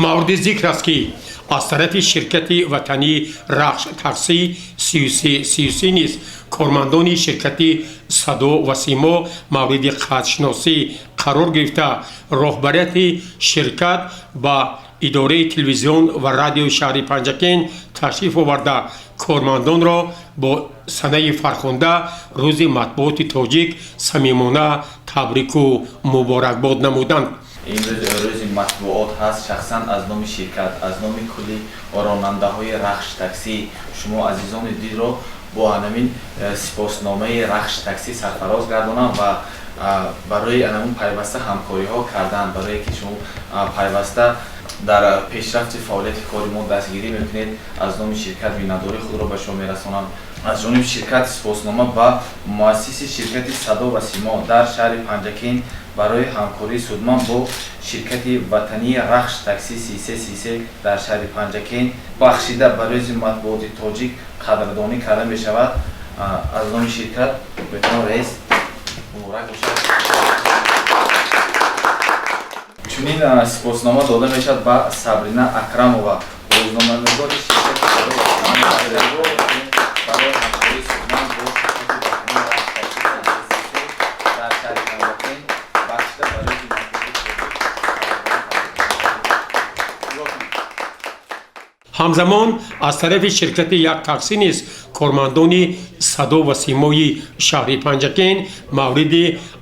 مورد ذکر است که از طرف شرکت وطنی رخش تاکسی 33 نیز کارمندان شرکت سادو و سیمو مورد خدشناسی قرار گرفته. رهبریت شرکت با اداره تلویزیون و رادیو شهر پنجکент تشریف آورده کارمندان را با سنه فرخنده روز матбуоти тоҷик صمیمانه تبریک و مبارکباد نمودند. امروز روز матбуот هست. شخصا از نام شرکت، از نام کلی راننده های رخش تاکسی شما عزیزان دید را با همین سپاسنامه رخش تاکسی سرفراز گردانم و برای همون پیوسته همکاری ها کردن، برای که شما پیوسته در پیشرفت فعالیت کاری ما دستگیری میکنید. از نام شرکت بی‌نداری خود را به شما میرسانم. از جانب شرکت سپاسنامه با مؤسس شرکت سادو و سیمو در شهر پنجکент برای همکاری سودمند با شرکت وطنی رخش تاکسی 33 در شهر پنجکент بخشیده برای матбуот тоҷик قدردانی کرده می شود. از نام شرکت به رئیس مبارک باشد. چنین سپاسنامه داده می شود به صبرینا اکرمова روزنامه‌نگار شرکت سادو و سیمو برای همکاری سودمند با همزمان از طرف شرکت یک تاکسی نیز کارمندان سادو و سیموی شهر پنجکент مورد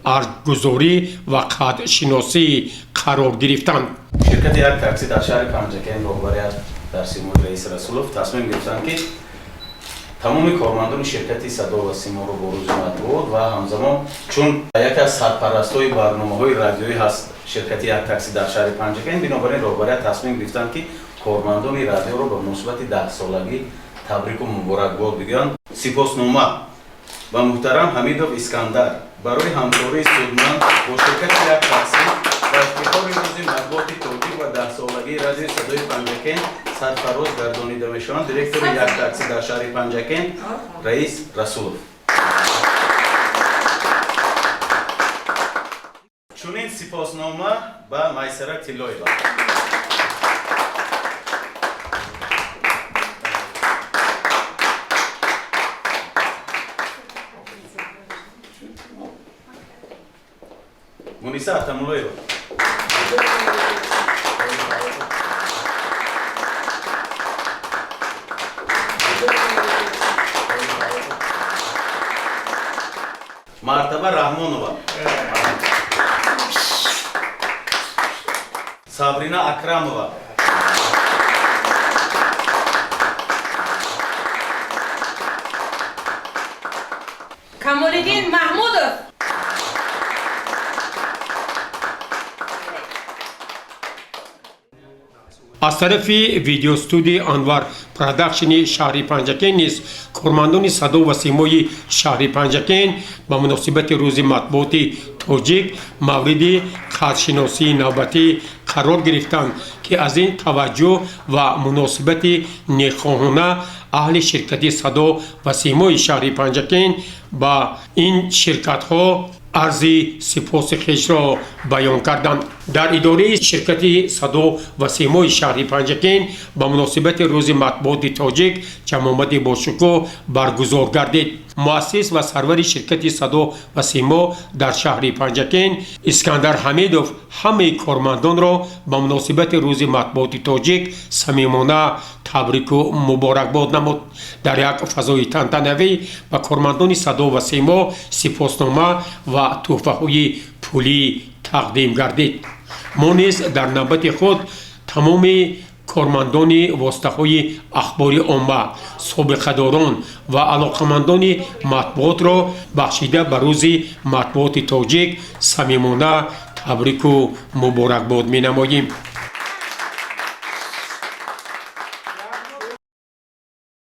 ارزگذاری و قدرشناسی قرار گرفتند. شرکت یک تاکسی در شهر پنجکент رهبریت در سیمو رئیس رسولوف تصمیم گرفتند که تمام کارمندان شرکت سادو و سیمو رو با روز матбуот و همزمان چون یک از سرپرستای برنامه‌های رادیویی هست شرکت یک تاکسی در شهر پنجکент، بنابراین رهبریت تصمیم گرفتند که کارمندان رادیو رو به مناسبت 10 سالگی تبریک و مبارکباد بگویند. سپاسنامه به محترم حمیدوف اسکندر برای همکاری سودمند با شرکت یک تاکسی و افتخار روز матбуоти тоҷик و 10 سالگی رادیو سادوی پانجکент سرفراز گردانیده میشوند. دیرکتور یک تاکسی در شهر پنجکент رئیس رسولوف. چنین سپاسنامه به میسره طلایی Munisa Tamulero. Martaba Rahmonova. Sabrina Akramova. Kamoliddin Mahmudov. از طرف ویدیو استودیوی انوار پروداکشن شهر پنجکент نیز کارمندان سادو و سیموی شهر پنجکент با مناسبت روز матбуоти тоҷик مورد قدرشناسی نوبتی قرار گرفتند که از این توجه و مناسبت نیکخواهانه اهل شرکت سادو و سیموی شهر پنجکent با این شرکت ها عرض سپاس خویش را بیان کردند. در اداره شرکت سادو و سیموی شهر پنجکent با مناسبت روز матбуоти тоҷик جمع با شکوه برگزار گردید. مؤسس و سرور شرکت سادو و سیمو در شهر پنجکent اسکندر حمیدوف همه کارمندان را با مناسبت روز матбуоти тоҷик صمیمانه تبریک و مبارکباد نمود. در یک فضای تنتنه‌ای به کارمندان سادو و سیمو سپاسنامه و تحفه‌های پولی تقدیم گردید. ما نیز در نوبت خود تمام کارمندان واسطه‌های اخباری عامه، سابقه‌داران و علاقه‌مندان матбуот را بخشیده به روز матбуоти тоҷик صمیمانه تبریک و مبارکباد می‌نماییم.